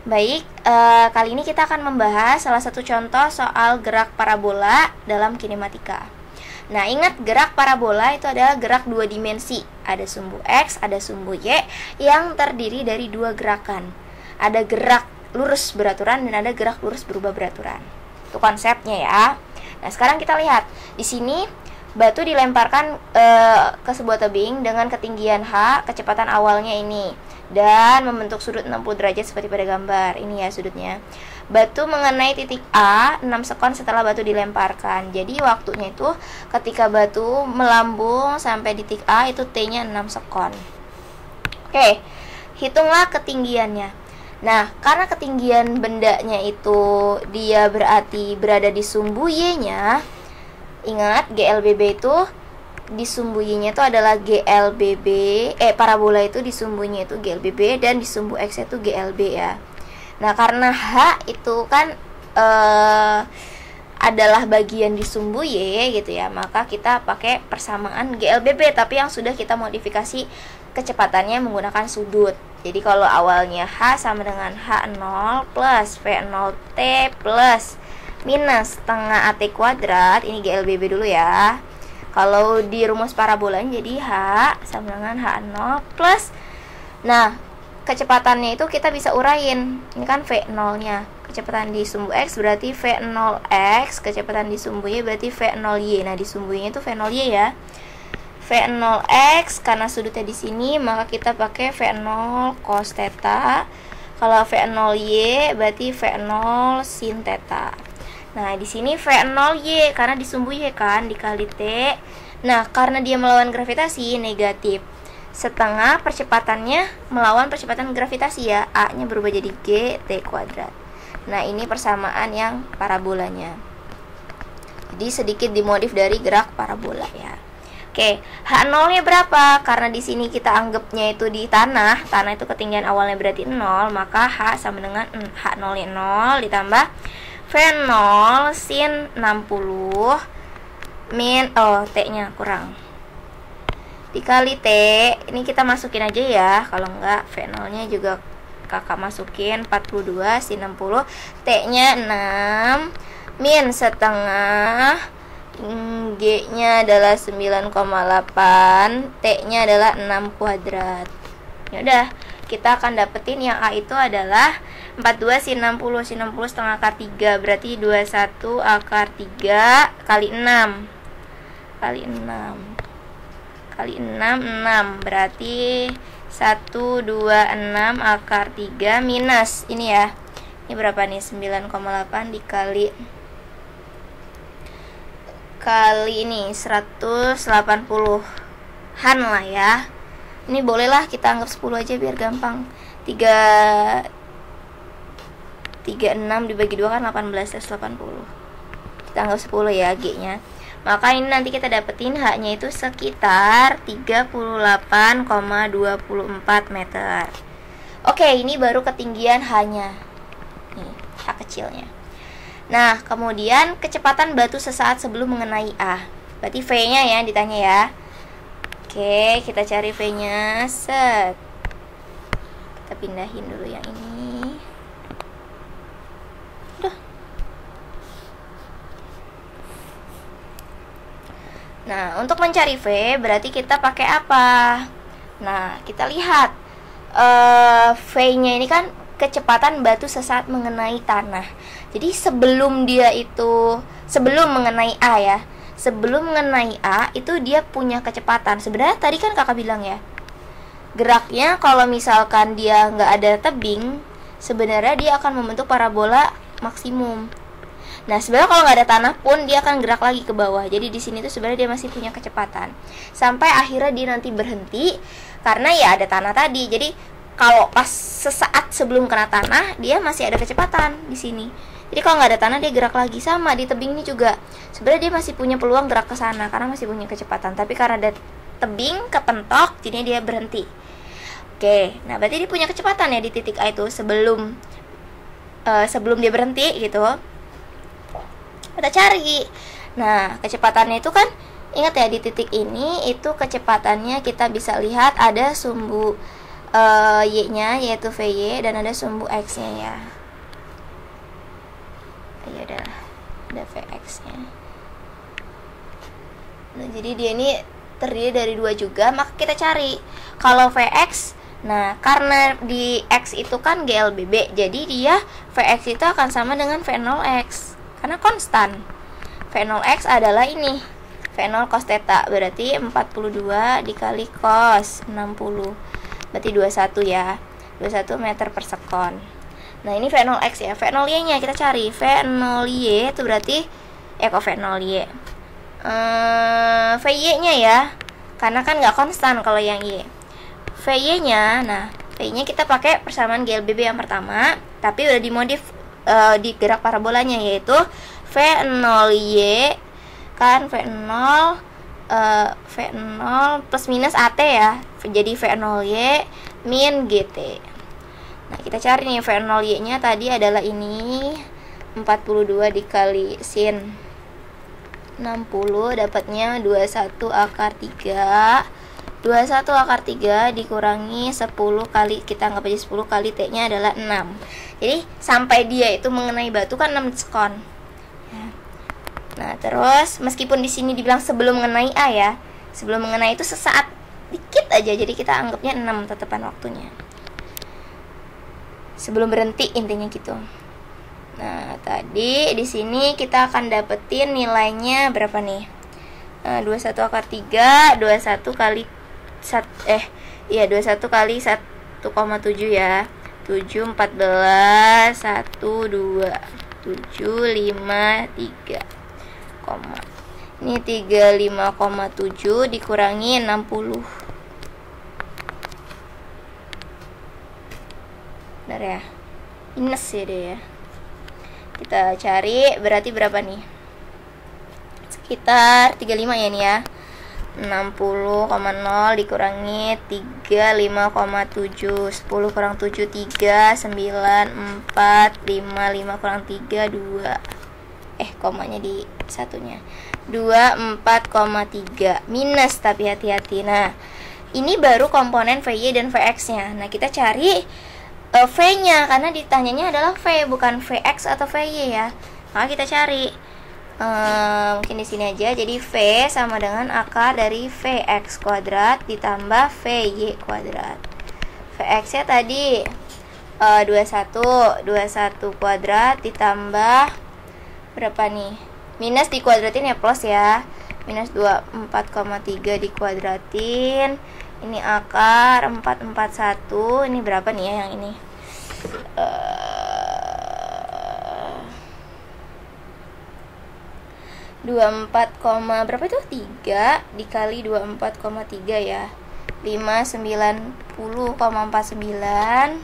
Baik, kali ini kita akan membahas salah satu contoh soal gerak parabola dalam kinematika. Nah, ingat gerak parabola itu adalah gerak dua dimensi. Ada sumbu X, ada sumbu Y yang terdiri dari dua gerakan. Ada gerak lurus beraturan dan ada gerak lurus berubah beraturan. Itu konsepnya ya. Nah, sekarang kita lihat. Di sini batu dilemparkan ke sebuah tebing dengan ketinggian H, kecepatan awalnya ini, dan membentuk sudut 60 derajat seperti pada gambar. Ini ya sudutnya. Batu mengenai titik A 6 sekon setelah batu dilemparkan. Jadi waktunya itu ketika batu melambung sampai di titik A itu T-nya 6 sekon. Oke, hitunglah ketinggiannya. Nah, karena ketinggian bendanya itu dia berarti berada di sumbu Y-nya. Ingat, GLBB itu di sumbu Y-nya itu adalah GLBB, parabola itu di sumbunya itu GLBB dan di sumbu X itu GLB ya. Nah, karena H itu kan adalah bagian di sumbu Y gitu ya, maka kita pakai persamaan GLBB tapi yang sudah kita modifikasi kecepatannya menggunakan sudut. Jadi kalau awalnya H sama dengan H0 plus V0T plus minus setengah AT kuadrat, ini GLBB dulu ya. Kalau di rumus parabolanya jadi H sama dengan H0 plus, nah kecepatannya itu kita bisa urain. Ini kan V0-nya, kecepatan di sumbu X berarti V0X, kecepatan di sumbu Y berarti V0Y. Nah, di sumbunya itu V0Y ya. V0X karena sudutnya di sini, maka kita pakai V0 cos theta. Kalau V0Y berarti V0 sin theta. Nah, di sini V0Y karena di sumbu Y kan dikali T. Nah, karena dia melawan gravitasi negatif. Setengah percepatannya melawan percepatan gravitasi ya. A-nya berubah jadi G T kuadrat. Nah, ini persamaan yang parabolanya. Jadi sedikit dimodif dari gerak parabola ya. Oke, H0-nya berapa? Karena di sini kita anggapnya itu di tanah. Tanah itu ketinggian awalnya berarti 0, maka H sama dengan H0-nya 0 ditambah V0 sin 60 min T-nya kurang dikali T. Ini kita masukin aja ya, kalau enggak V0-nya juga kakak masukin 42 sin 60, T-nya 6 min setengah, G-nya adalah 9,8, T-nya adalah 6 kuadrat. Ya udah, kita akan dapetin yang A itu adalah 42 sin 60 setengah akar 3 berarti 21 akar 3 kali 6 kali 6 kali 6 6 berarti 126 akar 3 minus ini ya. Ini berapa nih? 9,8 dikali ini 180-an lah ya. Ini bolehlah kita anggap 10 aja biar gampang. 36 dibagi 2 kan 18 plus 80. Kita anggap 10 ya G-nya. Maka ini nanti kita dapetin H-nya itu sekitar 38,24 meter. Oke, ini baru ketinggian H-nya. Nih, H kecilnya. Nah, kemudian kecepatan batu sesaat sebelum mengenai A. Berarti V-nya ya ditanya ya. Oke, kita cari V-nya. Set. Kita pindahin dulu yang ini. Udah. Nah, untuk mencari V berarti kita pakai apa? Nah, kita lihat V-nya ini kan kecepatan batu sesaat mengenai tanah. Jadi sebelum mengenai A ya, sebelum mengenai A itu dia punya kecepatan. Sebenarnya tadi kan kakak bilang ya, geraknya kalau misalkan dia nggak ada tebing, sebenarnya dia akan membentuk parabola maksimum. Nah, sebenarnya kalau nggak ada tanah pun dia akan gerak lagi ke bawah. Jadi di sini tuh sebenarnya dia masih punya kecepatan. Sampai akhirnya dia nanti berhenti karena ya ada tanah tadi. Jadi kalau pas sesaat sebelum kena tanah dia masih ada kecepatan di sini. Jadi kalau nggak ada tanah dia gerak lagi. Sama di tebing ini juga. Sebenarnya dia masih punya peluang gerak ke sana karena masih punya kecepatan. Tapi karena ada tebing kepentok, jadinya dia berhenti. Oke, nah berarti dia punya kecepatan ya di titik A itu sebelum dia berhenti gitu. Kita cari. Nah, kecepatannya itu kan ingat ya di titik ini itu kecepatannya kita bisa lihat ada sumbu Y-nya yaitu VY dan ada sumbu X-nya ya. Ya udah, ada Vx-nya. Nah, jadi dia ini terdiri dari 2 juga, maka kita cari kalau Vx. Nah, karena di X itu kan GLBB, jadi dia Vx itu akan sama dengan V0x karena konstan. V0x adalah ini, V0 cos theta, berarti 42 dikali cos 60, berarti 21 ya, 21 meter per sekon. Nah, ini V0x ya. V0y nya kita cari. V0y itu berarti kok V0y, Vy nya ya, karena kan nggak konstan kalau yang y. Vy nya, nah Vy nya kita pakai persamaan GLBB yang pertama, tapi udah dimodif di gerak parabolanya, yaitu V0y kan V0 plus minus AT ya, jadi V0y min GT. Nah, kita cari nih V0y nya tadi adalah ini 42 dikali sin 60, dapatnya 21 akar 3. 21 akar 3 dikurangi 10 kali, kita anggap aja 10 kali T nya adalah 6. Jadi sampai dia itu mengenai batu kan 6 sekon. Nah, terus meskipun di sini dibilang sebelum mengenai A ya, sebelum mengenai itu sesaat dikit aja, jadi kita anggapnya 6 tetapan waktunya. Sebelum berhenti intinya gitu. Nah, tadi di sini kita akan dapetin nilainya berapa nih? 21 akar 3, 21 kali 21 kali 1,7 ya. 7 14 1 2 7 5 3, ini 35,7 dikurangi 60. Benar ya? Minus ya deh ya. Kita cari berarti berapa nih? Sekitar 35 ya nih ya. 60,0 dikurangi 35,7. 10 kurang 7 3, 9 4, 5 kurang 3 2. Komanya di satunya. 24,3 minus, tapi hati-hati. Nah, ini baru komponen VY dan Vx-nya. Nah, kita cari V-nya karena ditanyanya adalah V, bukan Vx atau Vy ya. Maka kita cari mungkin di sini aja. Jadi V sama dengan akar dari Vx kuadrat ditambah Vy kuadrat. Vx-nya tadi 21 kuadrat ditambah berapa nih? Minus dikuadratin ya, plus ya. Minus 24,3 dikuadratin. Ini akar 441. Ini berapa nih ya yang ini? 24, berapa itu? 3 dikali 24,3 ya. 590,49.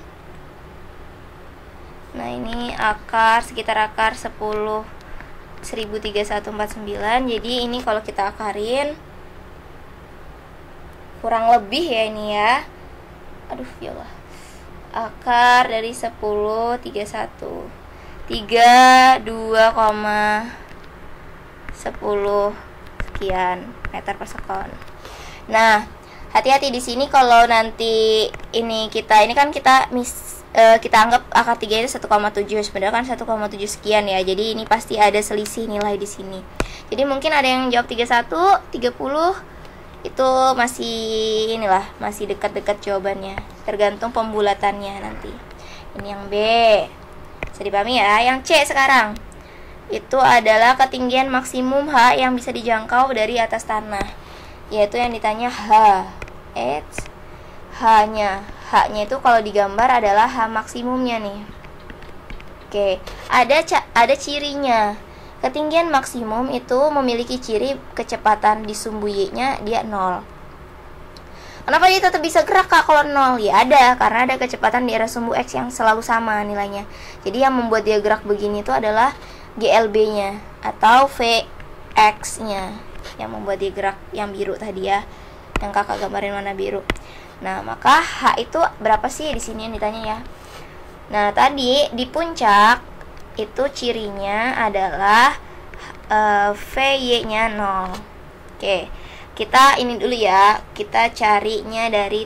Nah, ini akar sekitar akar 103149. Jadi ini kalau kita akarin kurang lebih ya ini ya. Aduh, ya Allah. Akar dari 1031 32,10 sekian meter per sekon. Nah, hati-hati di sini kalau nanti ini kan kita kita anggap akar 3 itu 1,7, sebenarnya kan 1,7 sekian ya. Jadi ini pasti ada selisih nilai di sini. Jadi mungkin ada yang jawab 31, 30. Itu masih masih dekat-dekat jawabannya, tergantung pembulatannya nanti. Ini yang B, bisa dipahami ya. Yang C sekarang, itu adalah ketinggian maksimum H yang bisa dijangkau dari atas tanah, yaitu yang ditanya H-nya itu kalau digambar adalah H maksimumnya nih. Oke, ada cirinya. Ketinggian maksimum itu memiliki ciri kecepatan di sumbu Y-nya dia 0. Kenapa dia tetap bisa gerak Kak kalau 0? Ya ada, karena ada kecepatan di arah sumbu X yang selalu sama nilainya. Jadi yang membuat dia gerak begini itu adalah GLB-nya atau Vx-nya yang membuat dia gerak, yang biru tadi ya. Yang Kakak gambarin warna biru. Nah, maka H itu berapa sih di sini yang ditanya ya? Nah, tadi di puncak itu cirinya adalah Vy-nya 0. Oke, kita ini dulu ya. Kita carinya dari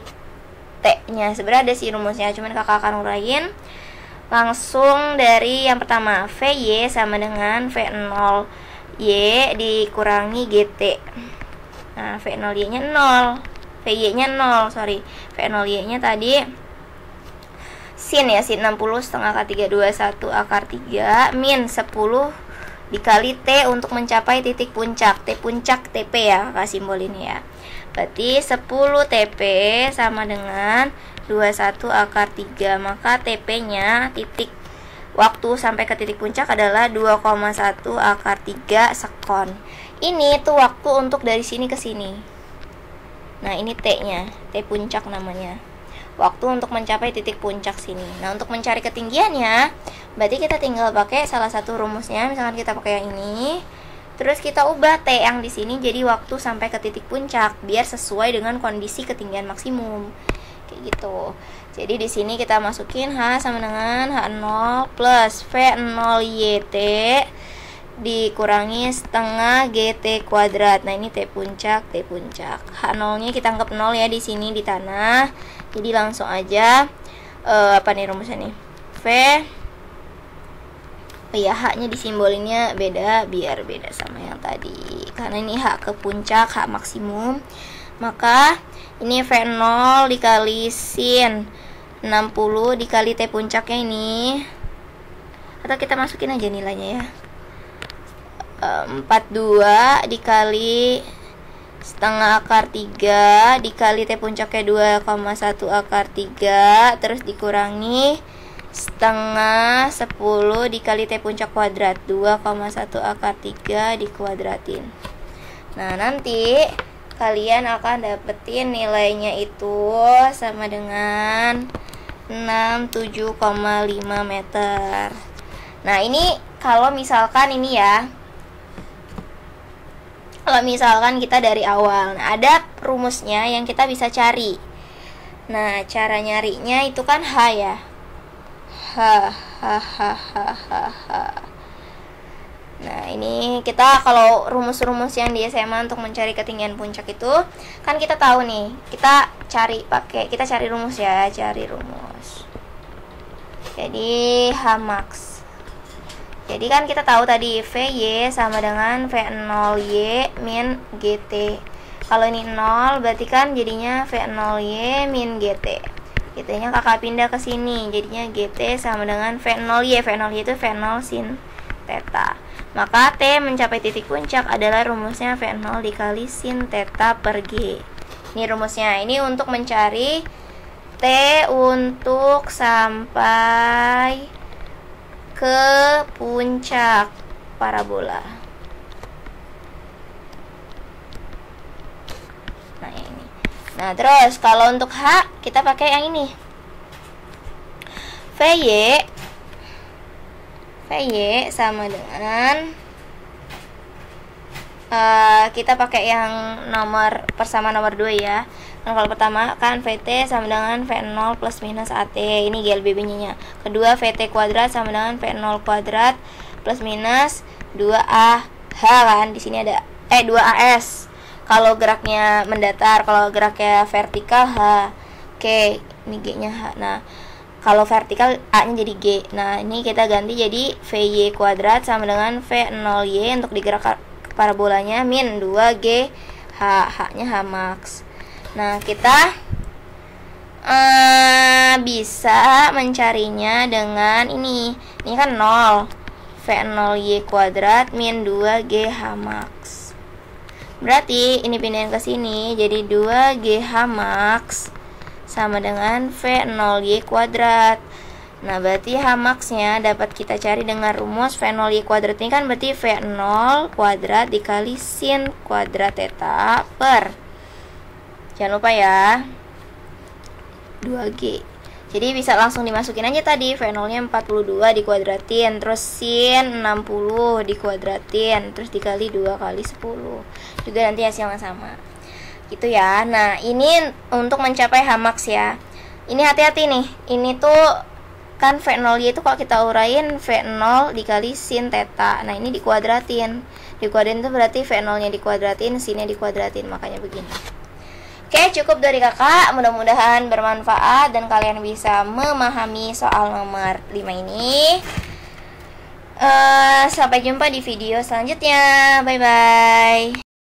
T-nya. Sebenarnya ada sih rumusnya, cuman kakak akan uraiin langsung dari yang pertama. VY sama dengan V0Y dikurangi GT. Nah, V0Y nya 0, VY nya 0, sorry, V0Y nya tadi sin ya, sin 60 setengah akar 3 21 akar 3 min 10 dikali T untuk mencapai titik puncak. T puncak TP ya, kakak simbol ini ya. Berarti 10 TP sama dengan 21 akar 3. Maka TP nya, titik waktu sampai ke titik puncak adalah 2,1 akar 3 sekon. Ini tuh waktu untuk dari sini ke sini. Nah, ini T nya, T puncak namanya. Waktu untuk mencapai titik puncak sini. Nah, untuk mencari ketinggiannya, berarti kita tinggal pakai salah satu rumusnya. Misalkan kita pakai yang ini, terus kita ubah T yang di sini jadi waktu sampai ke titik puncak biar sesuai dengan kondisi ketinggian maksimum. Kayak gitu. Jadi di sini kita masukin H sama dengan H0 plus V0YT dikurangi setengah GT kuadrat. Nah, ini T puncak, T puncak. H0-nya kita anggap 0 ya di sini di tanah. Jadi langsung aja apa nih rumusnya nih? V ya, H-nya disimbolinnya beda biar beda sama yang tadi. Karena ini H ke puncak, H maksimum. Maka ini V0 dikali sin 60 dikali T puncaknya ini. Atau kita masukin aja nilainya ya. 42 dikali setengah akar 3 dikali T puncaknya 2,1 akar 3 terus dikurangi setengah 10 dikali T puncak kuadrat 2,1 akar 3 dikuadratin. Nah, nanti kalian akan dapetin nilainya itu sama dengan 67,5 meter. Nah, ini kalau misalkan ini ya, kalau misalkan kita dari awal. Nah, ada rumusnya yang kita bisa cari. Nah, cara nyarinya itu kan H ya. Nah, ini kita kalau rumus-rumus yang di SMA untuk mencari ketinggian puncak itu kan kita tahu nih, kita cari rumus ya, cari rumus. Jadi H max. Jadi kan kita tahu tadi VY sama dengan V0Y min GT. Kalau ini 0 berarti kan jadinya V0Y min GT. GT-nya kakak pindah ke sini, jadinya GT sama dengan V0Y. V0Y itu V0 sin theta. Maka T mencapai titik puncak adalah rumusnya V0 dikali sin theta per G. Ini rumusnya. Ini untuk mencari T untuk sampai ke puncak parabola. Nah, ini. Nah, terus kalau untuk H kita pakai yang ini. VY sama dengan kita pakai yang persamaan nomor 2 ya. Nah, kalau pertama kan VT sama dengan V0 plus minus AT. Ini GLBB nya. Kedua VT kuadrat sama dengan V0 kuadrat plus minus 2AH kan. Di sini ada 2AS. Kalau geraknya mendatar, kalau geraknya vertikal H. Oke, ini G-nya H. Nah, kalau vertikal A-nya jadi G. Nah, ini kita ganti jadi VY kuadrat sama dengan V0Y untuk digerak parabolanya min 2G H. H-nya H max. Nah, kita bisa mencarinya dengan ini. Ini kan 0. V0Y kuadrat min 2G H max. Berarti ini pindahin ke sini jadi 2G H max sama dengan V0Y kuadrat. Nah, berarti H max-nya dapat kita cari dengan rumus V0Y kuadrat ini kan berarti V0 kuadrat dikali sin kuadrat theta per, jangan lupa ya, 2G. Jadi bisa langsung dimasukin aja tadi, V0-nya 42 dikuadratin, terus sin 60 dikuadratin, terus dikali 2 kali 10. Juga nanti hasilnya sama. Gitu ya. Nah, ini untuk mencapai H max ya. Ini hati-hati nih. Ini tuh kan V0Y itu kalau kita urain V0 dikali sin theta. Nah, ini dikuadratin. Dikuadratin itu berarti V0-nya dikuadratin, sin-nya dikuadratin, makanya begini. Oke, cukup dari kakak. Mudah-mudahan bermanfaat dan kalian bisa memahami soal nomor 5 ini. Sampai jumpa di video selanjutnya. Bye-bye.